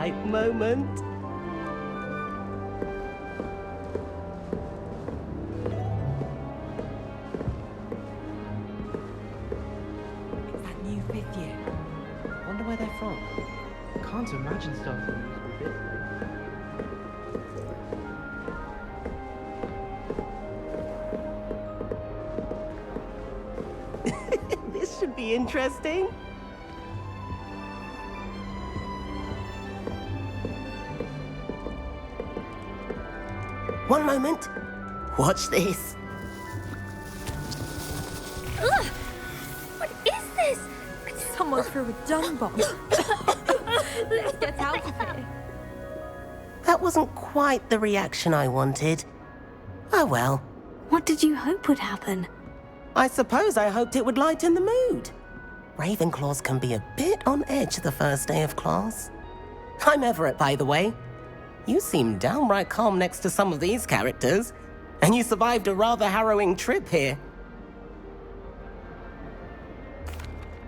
right moment. It's that new 5th year. Wonder where they're from. Can't imagine starting a musical bit, This should be interesting. One moment. Watch this. Ugh! What is this? Someone threw a dung bomb. Let's get out of here. That wasn't quite the reaction I wanted. Oh well. What did you hope would happen? I suppose I hoped it would lighten the mood. Ravenclaws can be a bit on edge the first day of class. I'm Everett, by the way. You seem downright calm next to some of these characters, and you survived a rather harrowing trip here.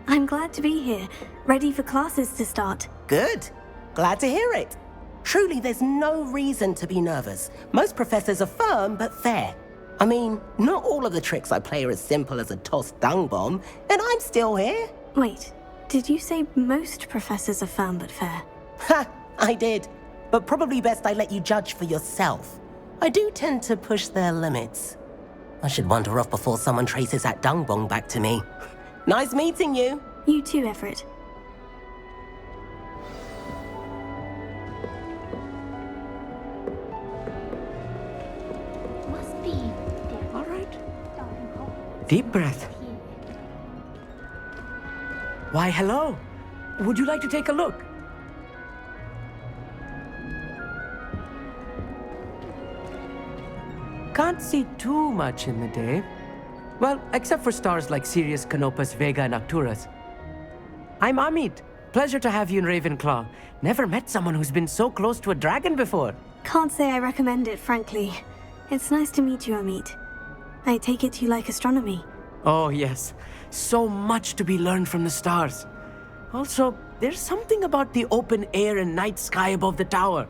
I'm glad to be here, ready for classes to start. Good. Glad to hear it. Truly, there's no reason to be nervous. Most professors are firm but fair. I mean, not all of the tricks I play are as simple as a tossed dung bomb, and I'm still here. Wait, did you say most professors are firm but fair? Ha! I did. But probably best I let you judge for yourself. I do tend to push their limits. I should wander off before someone traces that dung bomb back to me. Nice meeting you. You too, Everett. Must be. All right. Deep breath. Why, hello. Would you like to take a look? Can't see too much in the day. Well, except for stars like Sirius, Canopus, Vega, and Arcturus. I'm Amit. Pleasure to have you in Ravenclaw. Never met someone who's been so close to a dragon before. Can't say I recommend it, frankly. It's nice to meet you, Amit. I take it you like astronomy. Oh, yes. So much to be learned from the stars. Also, there's something about the open air and night sky above the tower.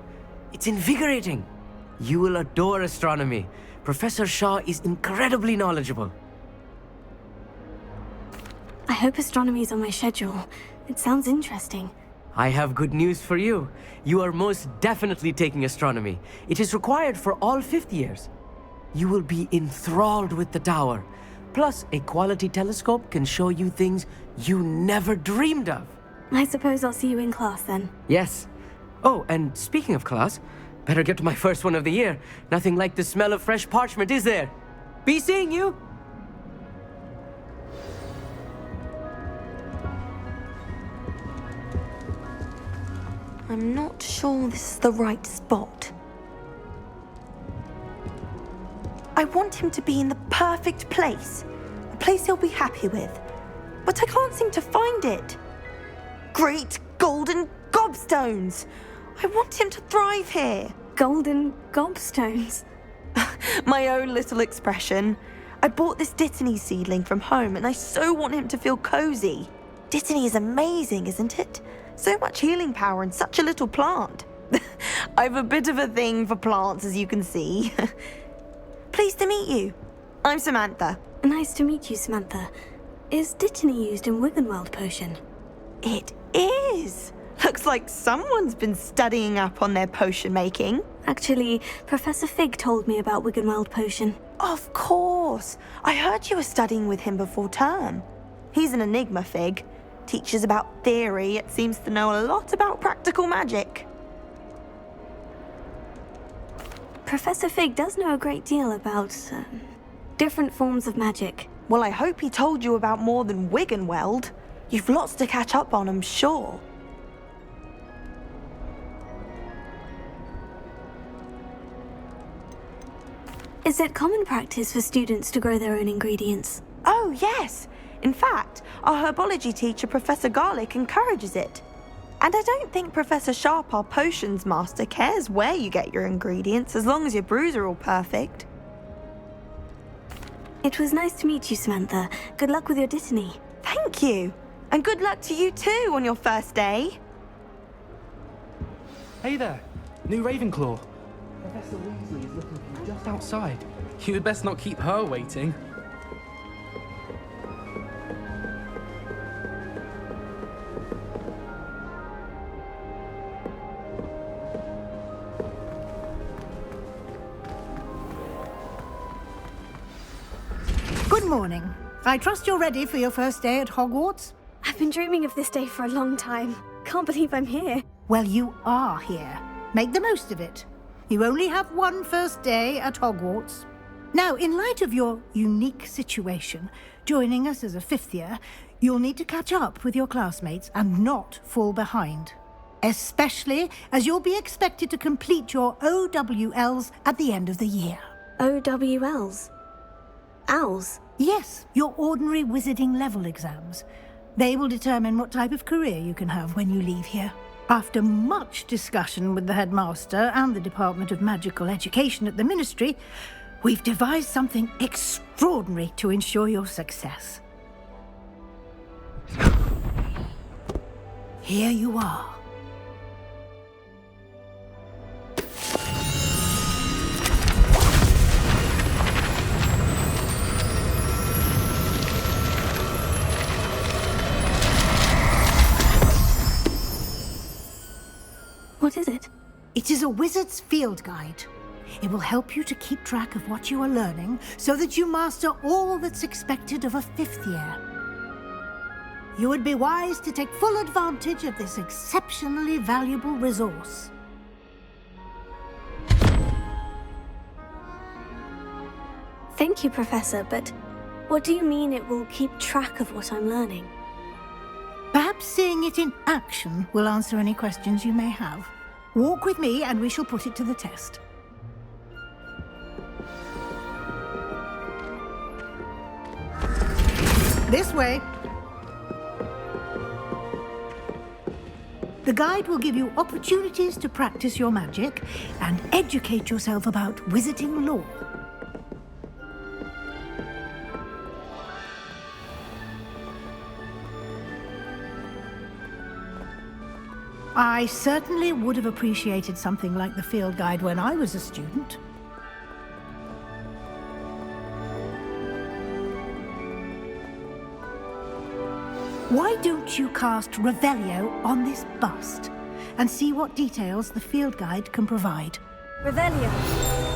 It's invigorating. You will adore astronomy. Professor Shaw is incredibly knowledgeable. I hope astronomy's on my schedule. It sounds interesting. I have good news for you. You are most definitely taking astronomy. It is required for all 5th years. You will be enthralled with the tower. Plus, a quality telescope can show you things you never dreamed of. I suppose I'll see you in class then. Yes. Oh, and speaking of class, better get to my first one of the year. Nothing like the smell of fresh parchment, is there? Be seeing you! I'm not sure this is the right spot. I want him to be in the perfect place. A place he'll be happy with. But I can't seem to find it. Great golden gobstones! I want him to thrive here. Golden gobstones. My own little expression. I bought this Dittany seedling from home and I so want him to feel cozy. Dittany is amazing, isn't it? So much healing power in such a little plant. I've a bit of a thing for plants, as you can see. Pleased to meet you. I'm Samantha. Nice to meet you, Samantha. Is Dittany used in Wiggenweld potion? It is. Looks like someone's been studying up on their potion making. Actually, Professor Fig told me about Wiggenweld potion. Of course. I heard you were studying with him before term. He's an enigma, Fig. Teaches about theory, yet seems to know a lot about practical magic. Professor Fig does know a great deal about different forms of magic. Well, I hope he told you about more than Wiggenweld. You've lots to catch up on, I'm sure. Is it common practice for students to grow their own ingredients? Oh, yes. In fact, our herbology teacher, Professor Garlick, encourages it. And I don't think Professor Sharp, our potions master, cares where you get your ingredients as long as your brews are all perfect. It was nice to meet you, Samantha. Good luck with your Dittany. Thank you. And good luck to you too on your first day. Hey there, new Ravenclaw. Professor Weasley is looking for you just outside. You had best not keep her waiting. Good morning. I trust you're ready for your first day at Hogwarts? I've been dreaming of this day for a long time. Can't believe I'm here. Well, you are here. Make the most of it. You only have one first day at Hogwarts. Now, in light of your unique situation, joining us as a fifth year, you'll need to catch up with your classmates and not fall behind. Especially as you'll be expected to complete your OWLs at the end of the year. OWLs? Owls? Yes, your ordinary wizarding level exams. They will determine what type of career you can have when you leave here. After much discussion with the headmaster and the Department of Magical Education at the Ministry, we've devised something extraordinary to ensure your success. Here you are. What is it? It is a wizard's field guide. It will help you to keep track of what you are learning so that you master all that's expected of a fifth year. You would be wise to take full advantage of this exceptionally valuable resource. Thank you, Professor, but what do you mean it will keep track of what I'm learning? Perhaps seeing it in action will answer any questions you may have. Walk with me and we shall put it to the test. This way. The guide will give you opportunities to practice your magic and educate yourself about wizarding lore. I certainly would have appreciated something like the field guide when I was a student. Why don't you cast Revelio on this bust and see what details the field guide can provide? Revelio.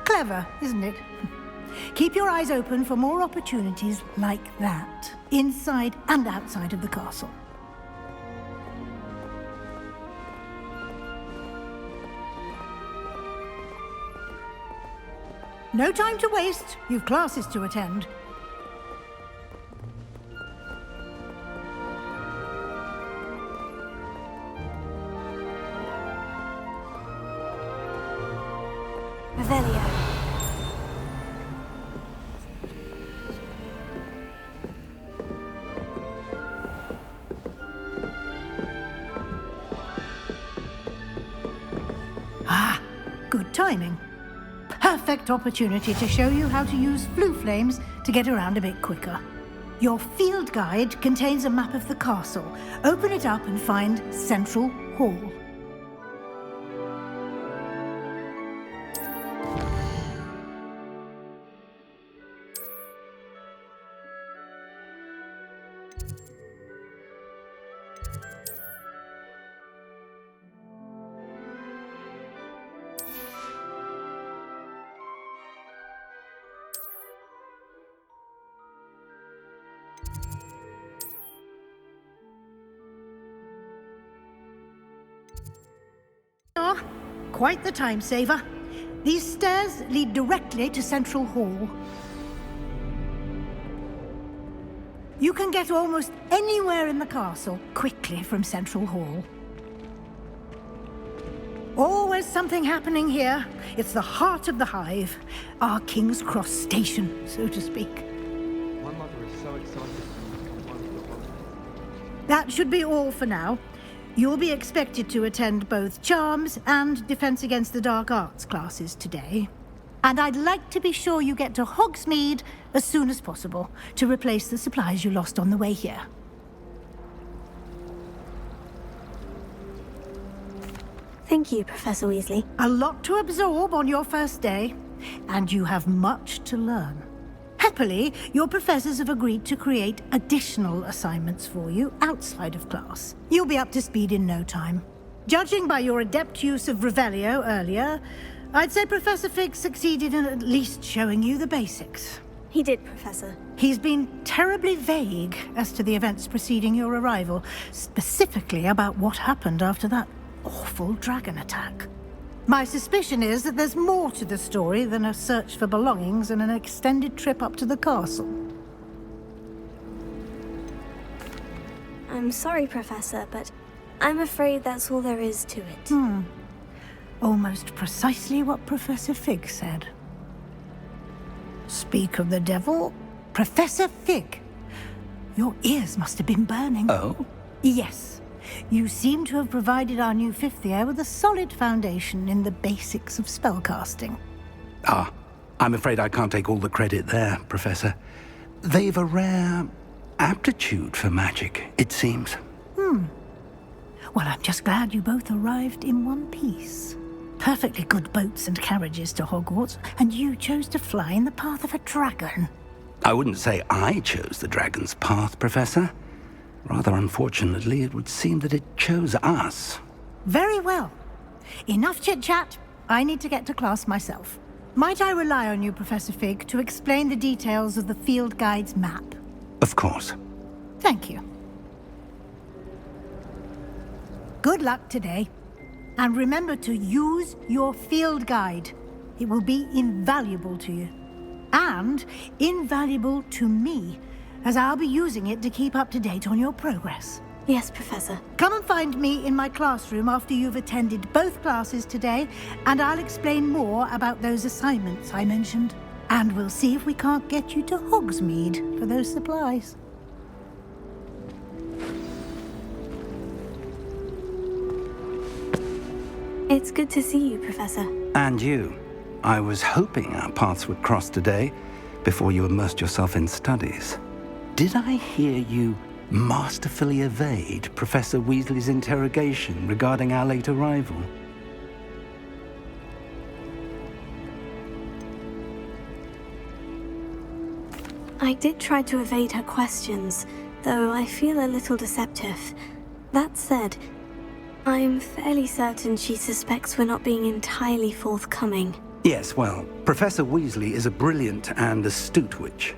Clever, isn't it? Keep your eyes open for more opportunities like that, inside and outside of the castle. No time to waste. You've classes to attend. Revelio. Ah, good timing. Perfect opportunity to show you how to use flue flames to get around a bit quicker. Your field guide contains a map of the castle. Open it up and find Central Hall. quite the time saver. These stairs lead directly to Central Hall. You can get almost anywhere in the castle quickly from Central Hall. Always something happening here. It's the heart of the Hive, our King's Cross station, so to speak. My mother is so excited. That should be all for now. You'll be expected to attend both Charms and Defense Against the Dark Arts classes today. And I'd like to be sure you get to Hogsmeade as soon as possible to replace the supplies you lost on the way here. Thank you, Professor Weasley. A lot to absorb on your first day, and you have much to learn. Happily, your professors have agreed to create additional assignments for you outside of class. You'll be up to speed in no time. Judging by your adept use of Revelio earlier, I'd say Professor Fig succeeded in at least showing you the basics. He did, Professor. He's been terribly vague as to the events preceding your arrival, specifically about what happened after that awful dragon attack. My suspicion is that there's more to the story than a search for belongings and an extended trip up to the castle. I'm sorry, Professor, but I'm afraid that's all there is to it. Almost precisely what Professor Fig said. Speak of the devil, Professor Fig. Your ears must have been burning. Oh? Yes. You seem to have provided our new fifth year with a solid foundation in the basics of spellcasting. Ah, I'm afraid I can't take all the credit there, Professor. They've a rare aptitude for magic, it seems. Well, I'm just glad you both arrived in one piece. Perfectly good boats and carriages to Hogwarts, and you chose to fly in the path of a dragon. I wouldn't say I chose the dragon's path, Professor. Rather unfortunately, it would seem that it chose us. Very well. Enough chit-chat. I need to get to class myself. Might I rely on you, Professor Fig, to explain the details of the field guide's map? Of course. Thank you. Good luck today. And remember to use your field guide. It will be invaluable to you. And invaluable to me, as I'll be using it to keep up to date on your progress. Yes, Professor. Come and find me in my classroom after you've attended both classes today, and I'll explain more about those assignments I mentioned. And we'll see if we can't get you to Hogsmeade for those supplies. It's good to see you, Professor. And you. I was hoping our paths would cross today, before you immersed yourself in studies. Did I hear you masterfully evade Professor Weasley's interrogation regarding our late arrival? I did try to evade her questions, though I feel a little deceptive. That said, I'm fairly certain she suspects we're not being entirely forthcoming. Yes, well, Professor Weasley is a brilliant and astute witch.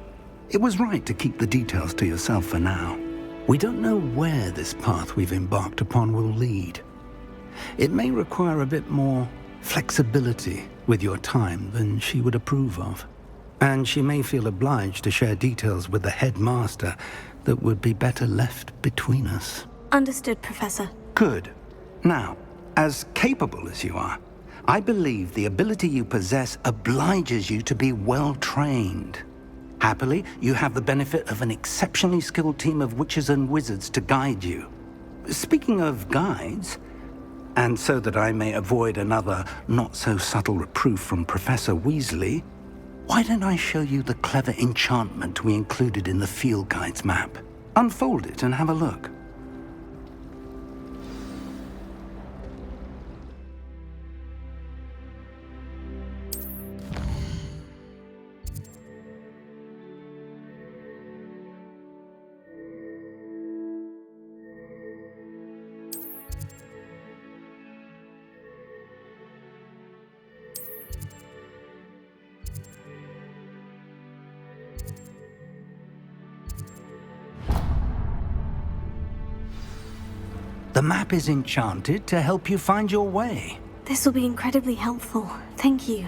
It was right to keep the details to yourself for now. We don't know where this path we've embarked upon will lead. It may require a bit more flexibility with your time than she would approve of. And she may feel obliged to share details with the headmaster that would be better left between us. Understood, Professor. Good. Now, as capable as you are, I believe the ability you possess obliges you to be well trained. Happily, you have the benefit of an exceptionally skilled team of witches and wizards to guide you. Speaking of guides, and so that I may avoid another not-so-subtle reproof from Professor Weasley, why don't I show you the clever enchantment we included in the field guide's map? Unfold it and have a look. The map is enchanted to help you find your way. This will be incredibly helpful. Thank you.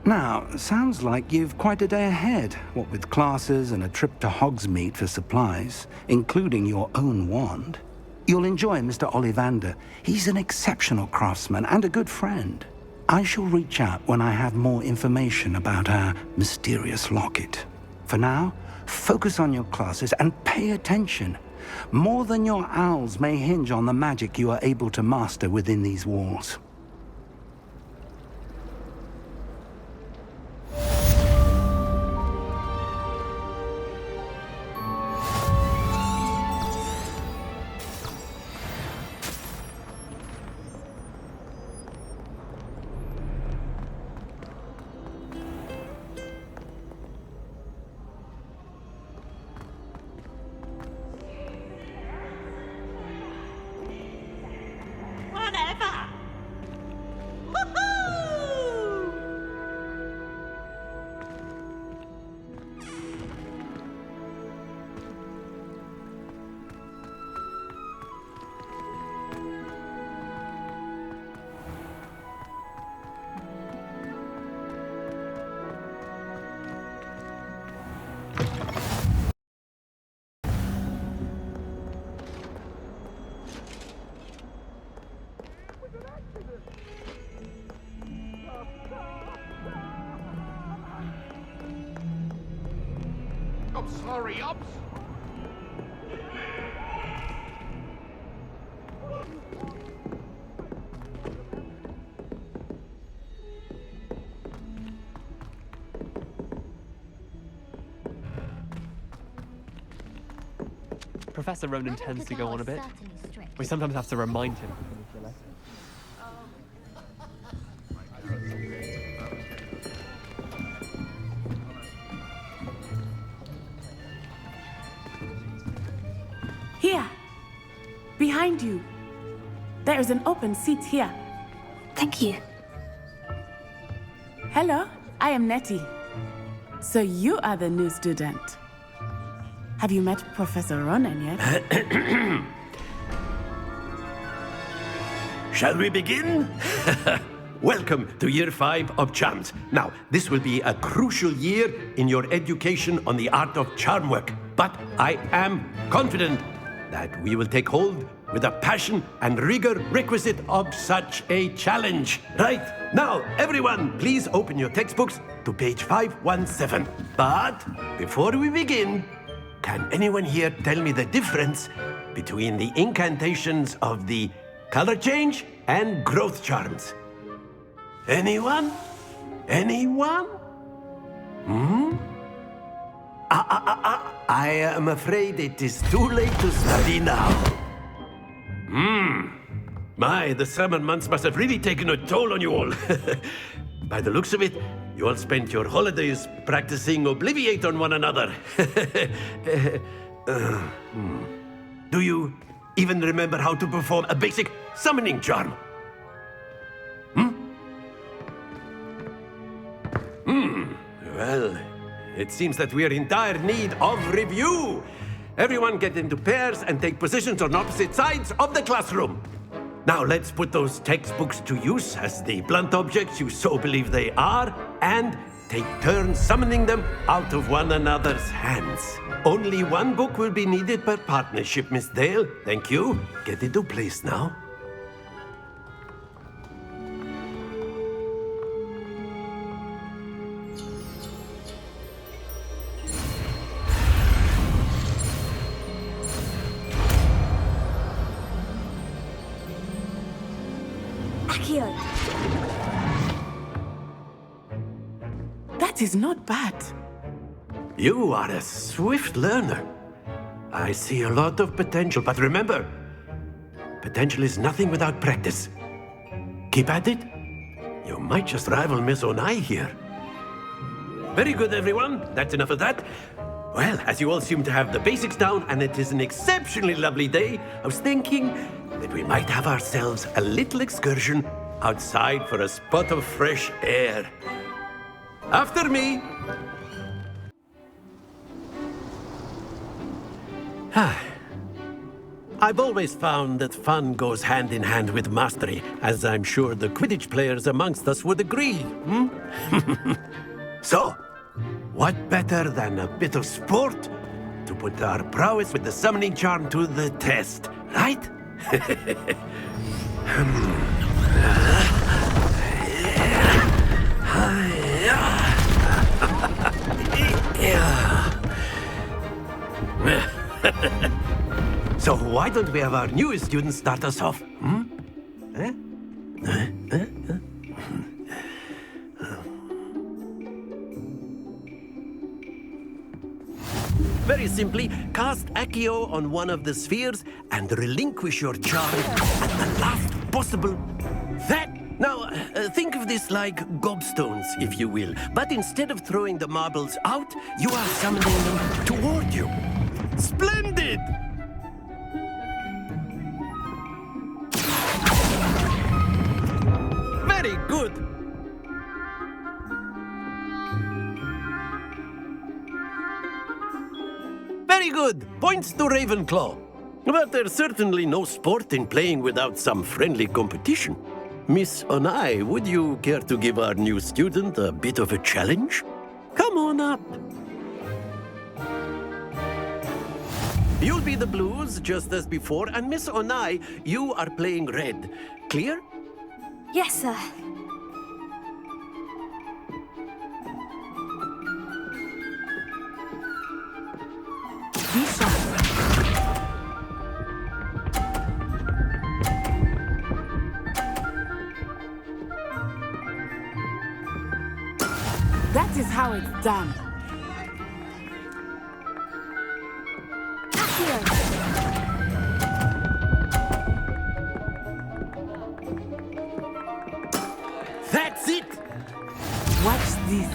Now, sounds like you've quite a day ahead, what with classes and a trip to Hogsmeade for supplies, including your own wand. You'll enjoy Mr. Ollivander. He's an exceptional craftsman and a good friend. I shall reach out when I have more information about our mysterious locket. For now, focus on your classes and pay attention. More than your owls may hinge on the magic you are able to master within these walls. Hurry up! Professor Ronan tends to go on a bit. We sometimes have to remind him to finish the lesson. Here! Behind you! There is an open seat here. Thank you. Hello, I am Nettie. So you are the new student. Have you met Professor Ronan yet? Shall we begin? Welcome to Year 5 of Charms. Now, this will be a crucial year in your education on the art of charm work. But I am confident that we will take hold with the passion and rigor requisite of such a challenge. Right, now, everyone, please open your textbooks to page 517. But before we begin, can anyone here tell me the difference between the incantations of the color change and growth charms? Anyone? Anyone? I am afraid it is too late to study now. My, the summer months must have really taken a toll on you all. By the looks of it, you all spent your holidays practicing Obliviate on one another. Do you even remember how to perform a basic summoning charm? Well, it seems that we are in dire need of review. Everyone get into pairs and take positions on opposite sides of the classroom. Now let's put those textbooks to use as the blunt objects you so believe they are, and take turns summoning them out of one another's hands. Only one book will be needed per partnership, Miss Dale. Thank you. Get into place now. That is not bad. You are a swift learner. I see a lot of potential, but remember, potential is nothing without practice. Keep at it. You might just rival Miss Onai here. Very good, everyone. That's enough of that. Well, as you all seem to have the basics down, and it is an exceptionally lovely day, I was thinking that we might have ourselves a little excursion outside for a spot of fresh air. After me! I've always found that fun goes hand in hand with mastery, as I'm sure the Quidditch players amongst us would agree. So, what better than a bit of sport to put our prowess with the summoning charm to the test, right? So why don't we have our newest student start us off? Very simply, cast Accio on one of the spheres and relinquish your charm at the last possible... That! Now, think of this like gobstones, if you will. But instead of throwing the marbles out, you are summoning them toward you. Splendid! Very good! Very good! Points to Ravenclaw. But there's certainly no sport in playing without some friendly competition. Miss Onai, would you care to give our new student a bit of a challenge? Come on up. You'll be the blues, just as before, and Miss Onai, you are playing red. Clear? Yes, sir. Be sharp. That is how it's done. That's it! Watch this.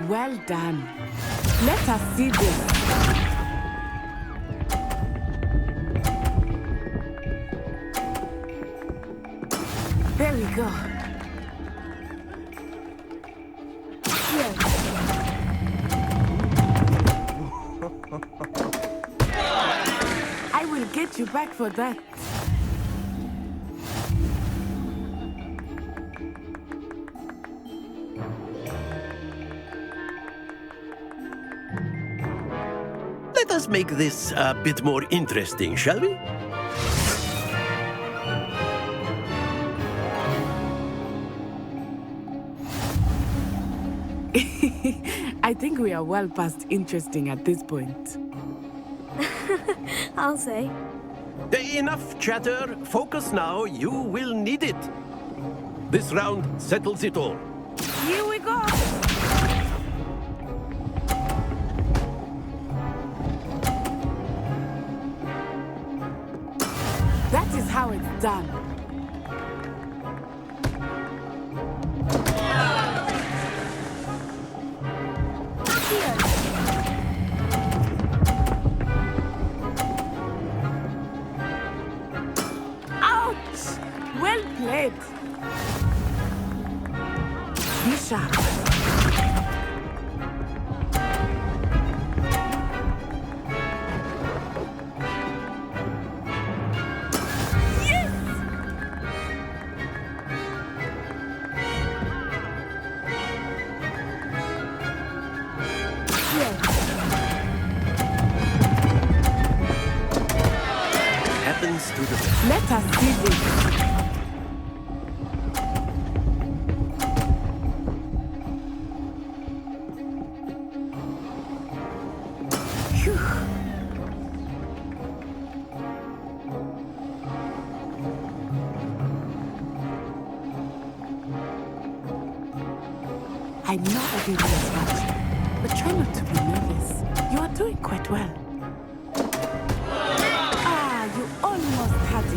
Well done. Let us see this. There we go. Here. I will get you back for that. Let us make this a bit more interesting, shall we? I think we are well past interesting at this point. I'll say. Enough chatter. Focus now. You will need it. This round settles it all. Here we go. That is how it's done. Ouch! Well played. Be sharp. Happens to the best. Let us see this. Phew. I know everyone is watching, but try not to be nervous. You are doing quite well. You almost had it.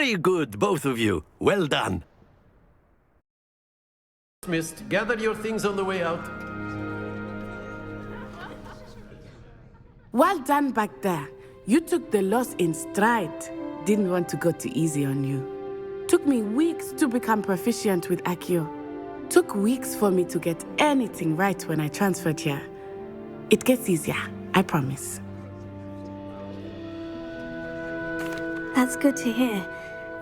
Very good, both of you. Well done. Dismissed. Gather your things on the way out. Well done back there. You took the loss in stride. Didn't want to go too easy on you. Took me weeks to become proficient with Accio. Took weeks for me to get anything right when I transferred here. It gets easier, I promise. That's good to hear.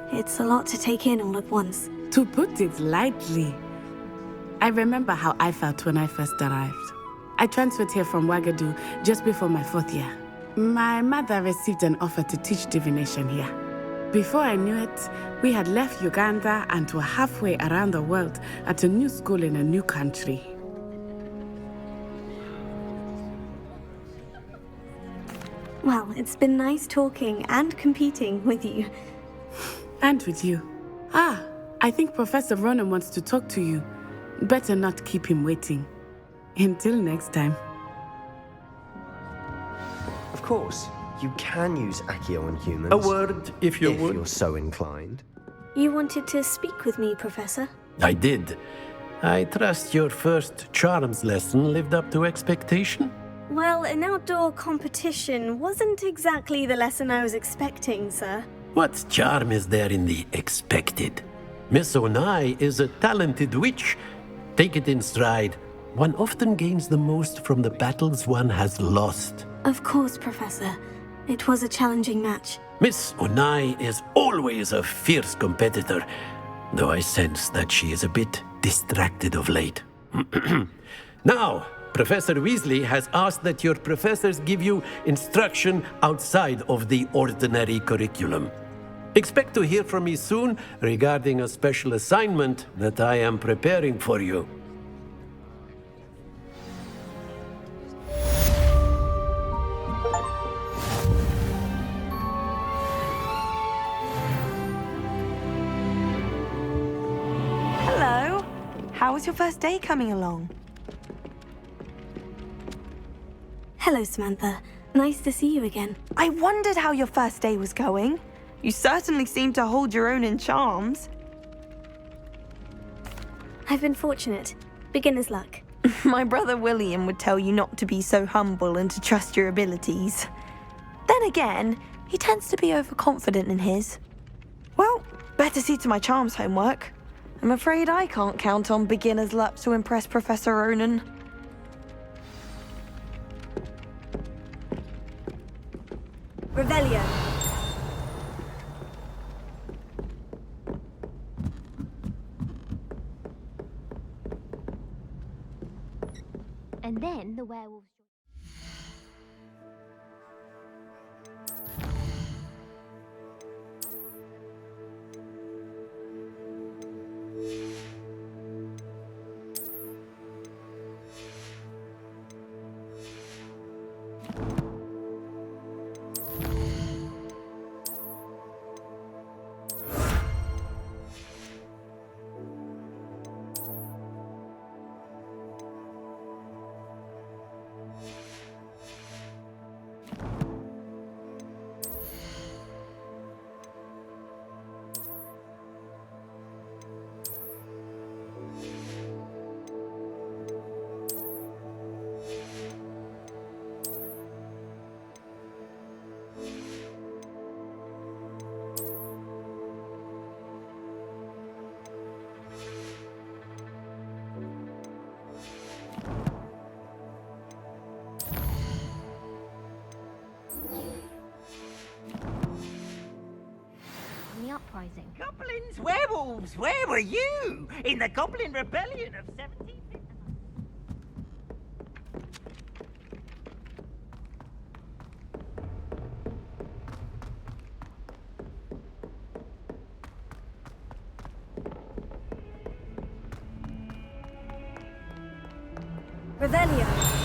It's a lot to take in all at once. To put it lightly, I remember how I felt when I first arrived. I transferred here from Ouagadougou just before my 4th year. My mother received an offer to teach divination here. Before I knew it, we had left Uganda and were halfway around the world at a new school in a new country. Well, it's been nice talking and competing with you. And with you. Ah, I think Professor Ronan wants to talk to you. Better not keep him waiting. Until next time. Of course, you can use Accio on humans. A word, if you would. If you're so inclined. You wanted to speak with me, Professor? I did. I trust your first charms lesson lived up to expectation? Well, an outdoor competition wasn't exactly the lesson I was expecting, sir. What charm is there in the expected? Miss Onai is a talented witch. Take it in stride. One often gains the most from the battles one has lost. Of course, Professor. It was a challenging match. Miss Onai is always a fierce competitor, though I sense that she is a bit distracted of late. Now, Professor Weasley has asked that your professors give you instruction outside of the ordinary curriculum. Expect to hear from me soon regarding a special assignment that I am preparing for you. Hello. How was your first day coming along? Hello, Samantha. Nice to see you again. I wondered how your first day was going. You certainly seem to hold your own in charms. I've been fortunate. Beginner's luck. My brother William would tell you not to be so humble and to trust your abilities. Then again, he tends to be overconfident in his. Well, better see to my charms homework. I'm afraid I can't count on beginner's luck to impress Professor Ronan. Revelio. And then the werewolves. Uprising. Goblins, werewolves, where were you? In the Goblin Rebellion of 1750? Revelio.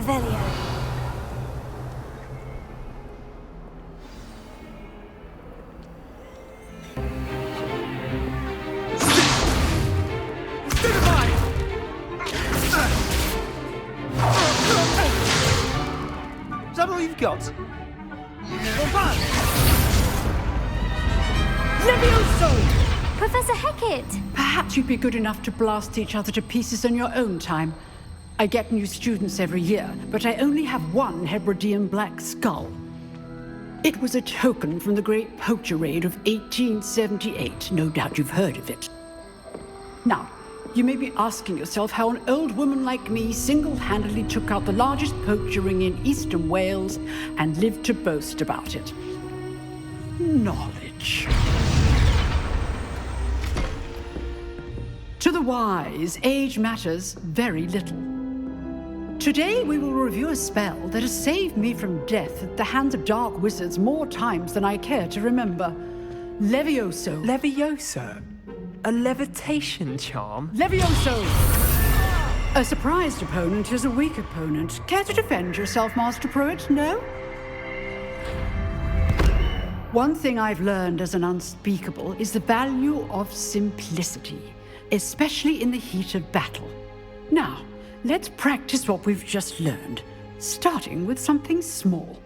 Revelio. Is that all you've got? Levioso! Professor Hecat! Perhaps you'd be good enough to blast each other to pieces in your own time. I get new students every year, but I only have one Hebridean black skull. It was a token from the Great Poacher Raid of 1878. No doubt you've heard of it. Now, you may be asking yourself how an old woman like me single-handedly took out the largest poacher ring in eastern Wales and lived to boast about it. Knowledge. To the wise, age matters very little. Today we will review a spell that has saved me from death at the hands of dark wizards more times than I care to remember. Levioso. Levioso? A levitation charm? Levioso! A surprised opponent is a weak opponent. Care to defend yourself, Master Pruitt? No? One thing I've learned as an unspeakable is the value of simplicity, especially in the heat of battle. Now, let's practice what we've just learned, starting with something small.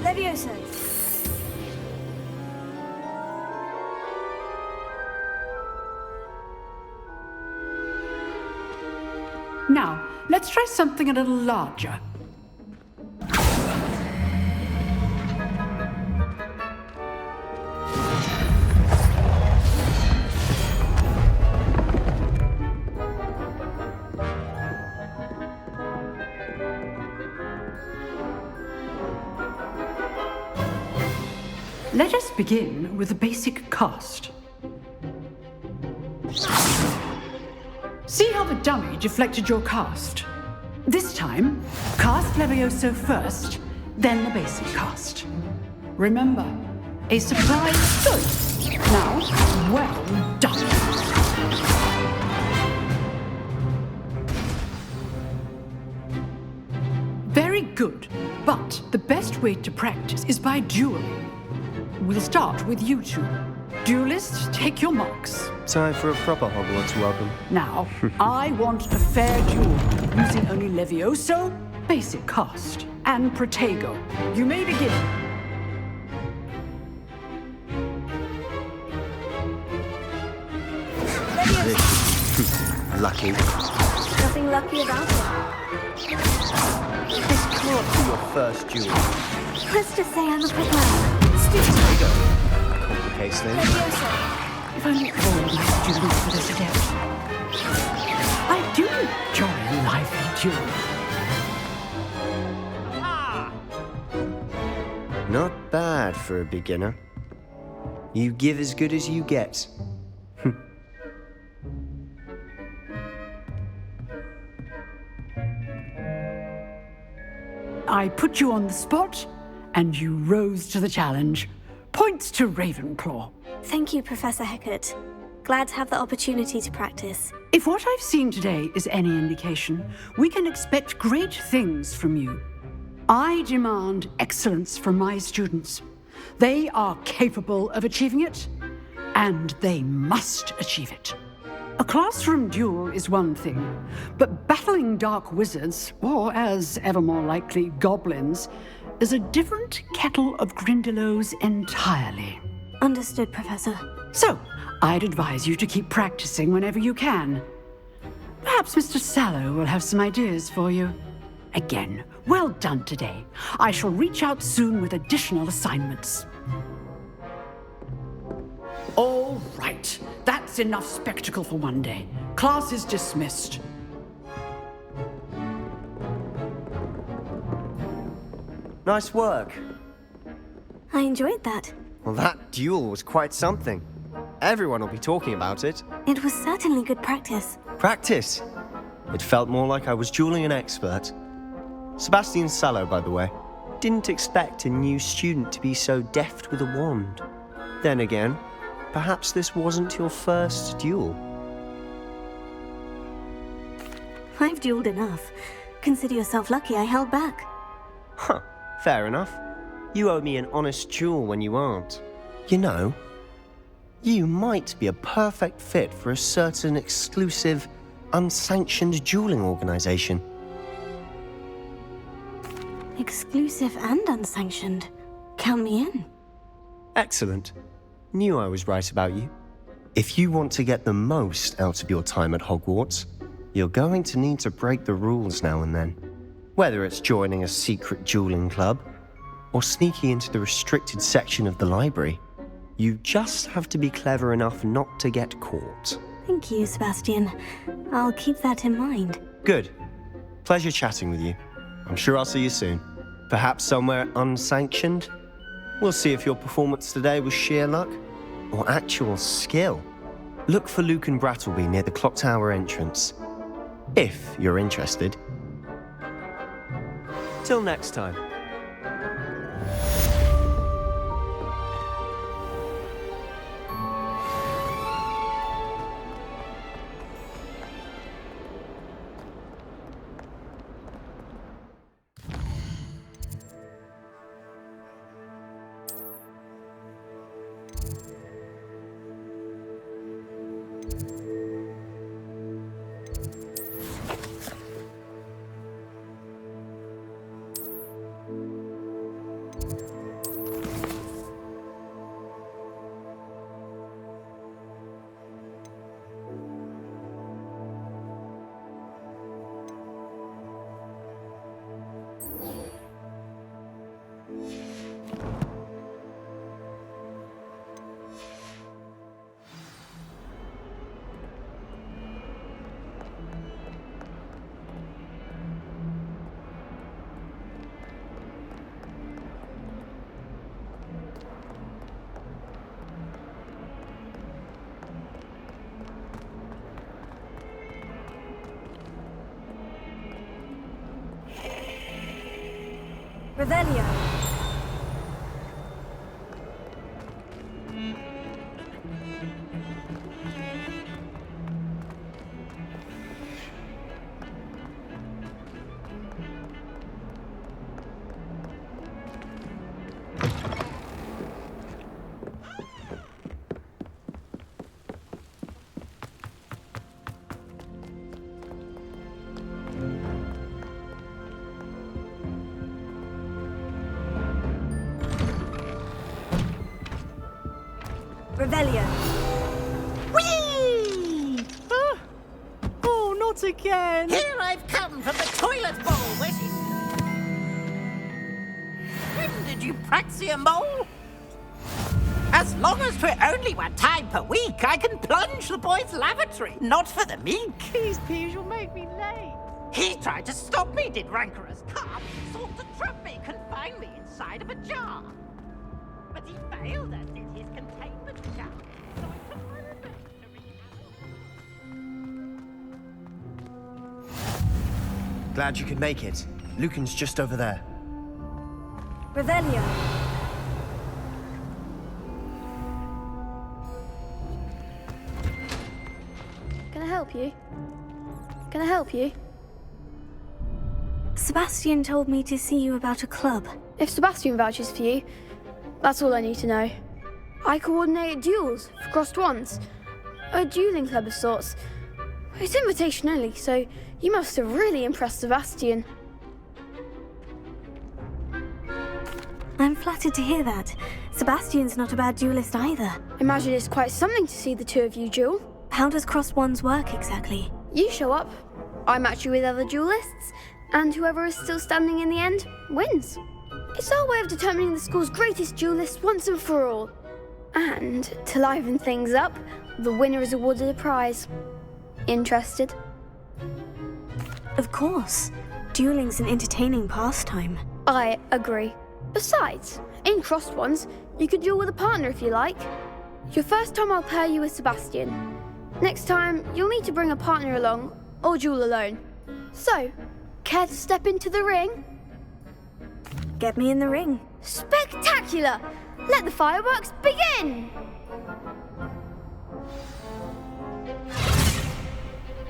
Levioso. Now, let's try something a little larger. Let us begin with the basic cast. See how the dummy deflected your cast? This time, cast Levioso first, then the basic cast. Remember, a surprise choice. Now, well done. Very good, but the best way to practice is by dueling. We'll start with you two. Duelists, take your marks. Time for a proper Hogwarts welcome. Now, I want a fair duel, using only Levioso, basic cast, and Protego. You may begin. Lucky. Nothing lucky about it. This can't be your first duel. Let's just say I'm a quick learner. Protego. Complicates things. If only all of my students were this adept. I do enjoy a lively duel. Not bad for a beginner. You give as good as you get. I put you on the spot, and you rose to the challenge. Points to Ravenclaw. Thank you, Professor Hecat. Glad to have the opportunity to practice. If what I've seen today is any indication, we can expect great things from you. I demand excellence from my students. They are capable of achieving it, and they must achieve it. A classroom duel is one thing, but battling dark wizards, or as ever more likely, goblins, is a different kettle of Grindylows entirely. Understood, Professor. So, I'd advise you to keep practicing whenever you can. Perhaps Mr. Sallow will have some ideas for you. Again, well done today. I shall reach out soon with additional assignments. All right, that's enough spectacle for one day. Class is dismissed. Nice work. I enjoyed that. Well, that duel was quite something. Everyone will be talking about it. It was certainly good practice. Practice. It felt more like I was dueling an expert. Sebastian Sallow, by the way. Didn't expect a new student to be so deft with a wand. Then again, perhaps this wasn't your first duel. I've dueled enough. Consider yourself lucky I held back. Huh, fair enough. You owe me an honest duel when you aren't. You know, you might be a perfect fit for a certain exclusive, unsanctioned dueling organization. Exclusive and unsanctioned. Count me in. Excellent. Knew I was right about you. If you want to get the most out of your time at Hogwarts, you're going to need to break the rules now and then. Whether it's joining a secret dueling club, or sneaking into the restricted section of the library, you just have to be clever enough not to get caught. Thank you, Sebastian. I'll keep that in mind. Good. Pleasure chatting with you. I'm sure I'll see you soon. Perhaps somewhere unsanctioned? We'll see if your performance today was sheer luck or actual skill. Look for Lucan Brattleby near the clock tower entrance, if you're interested. Till next time. Revelio. Revelio. Whee! Oh, not again! Here I've come from the toilet bowl where she's... When did you praxia mole? As long as for only 1 time per week, I can plunge the boy's lavatory. Not for the meek. Please, please, you'll make me late. He tried to stop me, did rancorous carp. Sought to trap me, confine me inside of a jar. But he failed, as did his containment jar. So I took my revenge to Glad you could make it. Lucan's just over there. Revelio. Can I help you? Can I help you? Sebastian told me to see you about a club. If Sebastian vouches for you, that's all I need to know. I coordinate duels for crossed wands. A dueling club of sorts. It's invitation only, so you must have really impressed Sebastian. I'm flattered to hear that. Sebastian's not a bad duelist either. Imagine it's quite something to see the two of you duel. How does crossed wands work exactly? You show up, I match you with other duelists, and whoever is still standing in the end wins. It's our way of determining the school's greatest duelist once and for all. And to liven things up, the winner is awarded a prize. Interested? Of course. Dueling's an entertaining pastime. I agree. Besides, in crossed ones, you could duel with a partner if you like. Your first time I'll pair you with Sebastian. Next time, you'll need to bring a partner along, or duel alone. So, Care to step into the ring? Get me in the ring. Spectacular! Let the fireworks begin!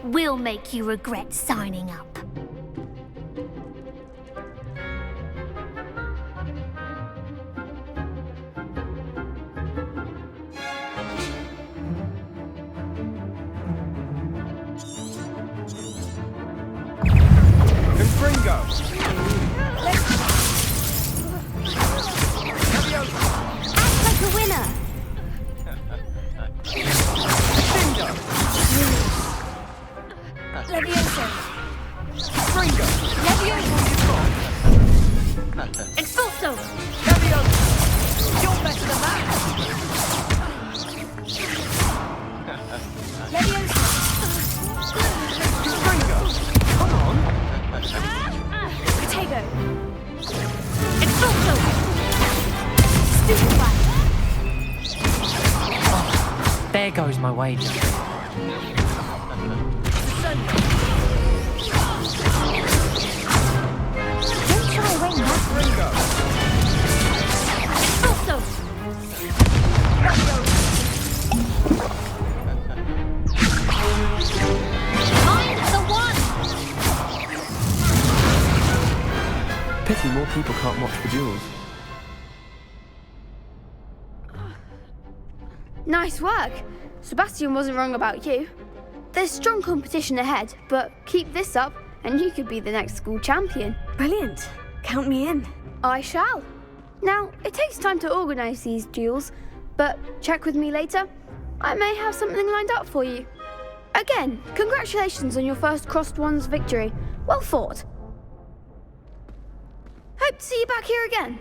We'll make you regret signing up. Confringo! Act like a winner! Levioso! Fringo! Levioso! Expulso! Levioso! You're better than that! Levioso! Fringo! Come on! Protego! Expulso! Stupefy! There goes my wager. Don't shy away now. Fringo! Expulso! Find the one! Pity more people can't watch the duels. Nice work. Sebastian wasn't wrong about you. There's strong competition ahead, but keep this up and you could be the next school champion. Brilliant. Count me in. I shall. Now, it takes time to organise these duels, but check with me later. I may have something lined up for you. Again, congratulations on your first Crossed Ones victory. Well fought. Hope to see you back here again.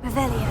Revelio.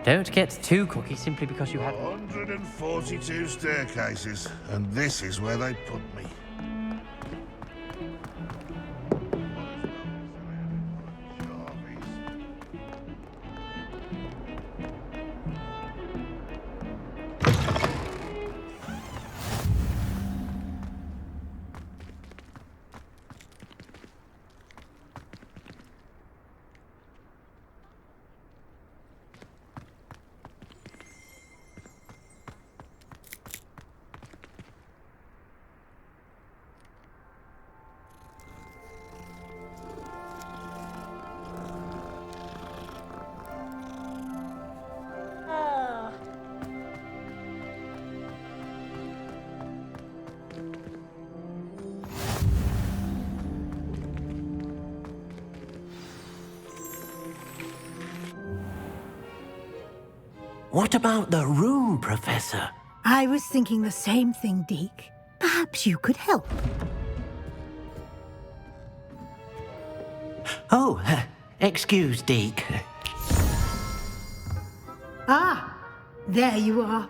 Don't get too cocky simply because you had... 142 staircases, and this is where they put me. What about the room, Professor? I was thinking the same thing, Deke. Perhaps you could help. Oh, excuse, Deke. Ah, there you are.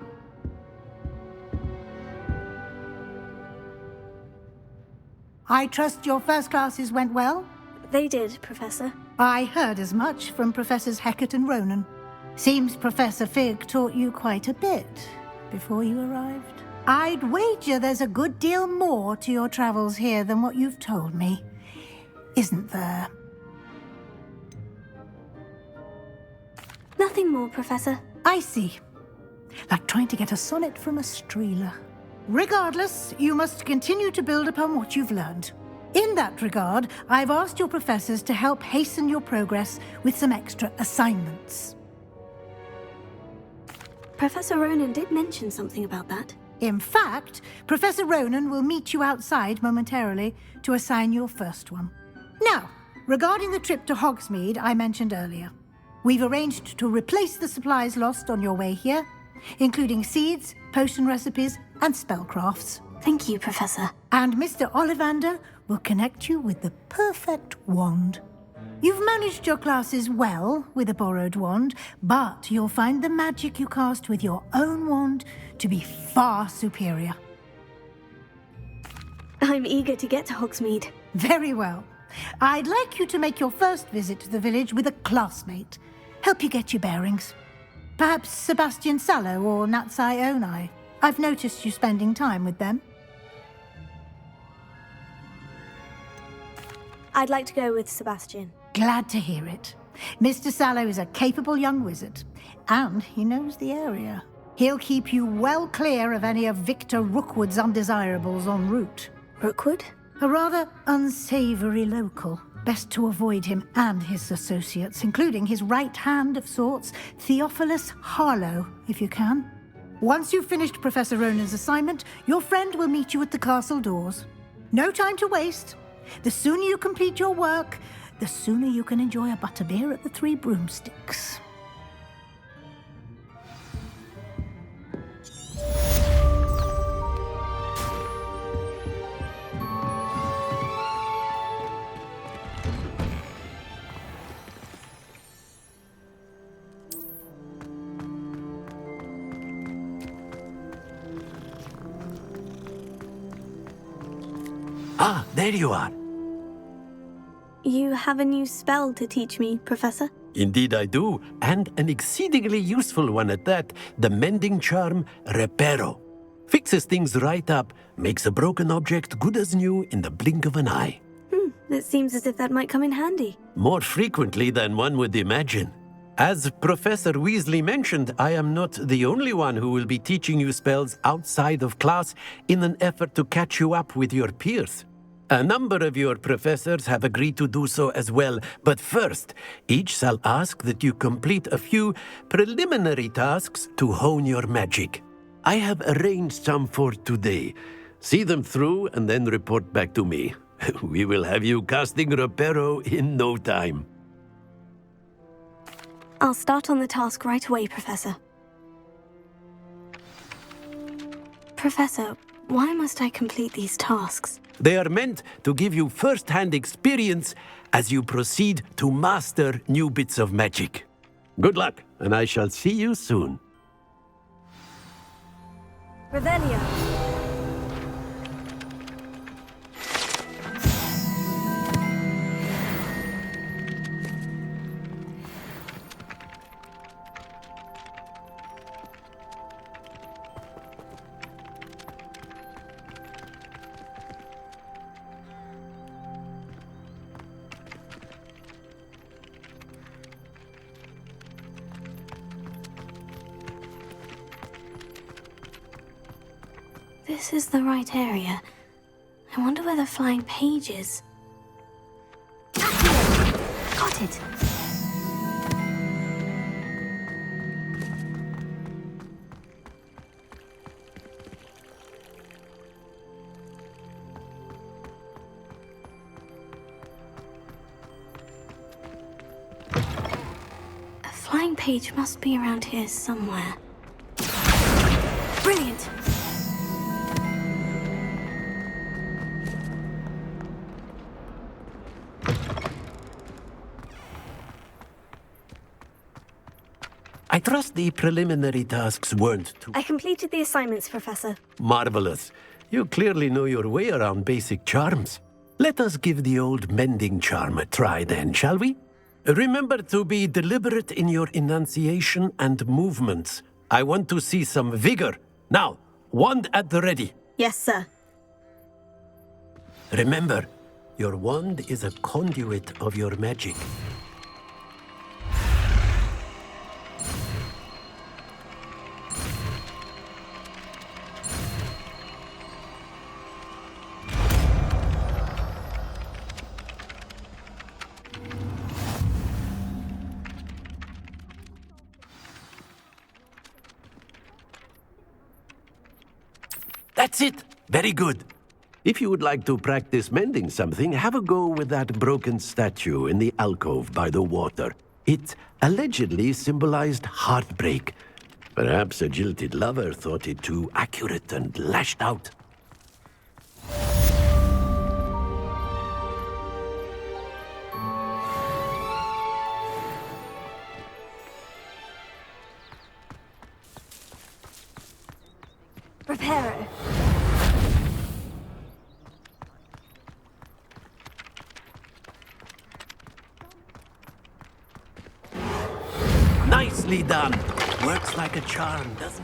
I trust your first classes went well? They did, Professor. I heard as much from Professors Hecat and Ronan. Seems Professor Fig taught you quite a bit before you arrived. I'd wager there's a good deal more to your travels here than what you've told me. Isn't there? Nothing more, Professor. I see. Like trying to get a sonnet from a streeler. Regardless, you must continue to build upon what you've learned. In that regard, I've asked your professors to help hasten your progress with some extra assignments. Professor Ronan did mention something about that. In fact, Professor Ronan will meet you outside momentarily to assign your first one. Now, regarding the trip to Hogsmeade I mentioned earlier, we've arranged to replace the supplies lost on your way here, including seeds, potion recipes, and spellcrafts. Thank you, Professor. And Mr. Ollivander will connect you with the perfect wand. You've managed your classes well with a borrowed wand, but you'll find the magic you cast with your own wand to be far superior. I'm eager to get to Hogsmeade. Very well. I'd like you to make your first visit to the village with a classmate. Help you get your bearings. Perhaps Sebastian Sallow or Natsai Onai. I've noticed you spending time with them. I'd like to go with Sebastian. Glad to hear it. Mr. Sallow is a capable young wizard, and he knows the area. He'll keep you well clear of any of Victor Rookwood's undesirables en route. Rookwood? A rather unsavory local. Best to avoid him and his associates, including his right hand of sorts, Theophilus Harlow, if you can. Once you've finished Professor Ronan's assignment, your friend will meet you at the castle doors. No time to waste. The sooner you complete your work, the sooner you can enjoy a butterbeer at the Three Broomsticks. Ah, there you are. You have a new spell to teach me, Professor? Indeed I do, and an exceedingly useful one at that, the mending charm Reparo. Fixes things right up, makes a broken object good as new in the blink of an eye. It seems as if that might come in handy. More frequently than one would imagine. As Professor Weasley mentioned, I am not the only one who will be teaching you spells outside of class in an effort to catch you up with your peers. A number of your professors have agreed to do so as well, but first, each shall ask that you complete a few preliminary tasks to hone your magic. I have arranged some for today. See them through and then report back to me. We will have you casting Reparo in no time. I'll start on the task right away, Professor. Professor, why must I complete these tasks? They are meant to give you first-hand experience as you proceed to master new bits of magic. Good luck, and I shall see you soon. Revelio. This is the right area. I wonder where the flying page is. Got it! A flying page must be around here somewhere. Brilliant! trust the preliminary tasks weren't too I completed the assignments, Professor. marvelous. You clearly know your way around basic charms. Let us give the old mending charm a try then, shall we? Remember to be deliberate in your enunciation and movements. I want to see some vigor. Now, wand at the ready. Yes, sir. Remember, your wand is a conduit of your magic. That's it! Very good. If you would like to practice mending something, have a go with that broken statue in the alcove by the water. It allegedly symbolized heartbreak. Perhaps a jilted lover thought it too accurate and lashed out. Reparo. Nicely done. Works like a charm, doesn't it?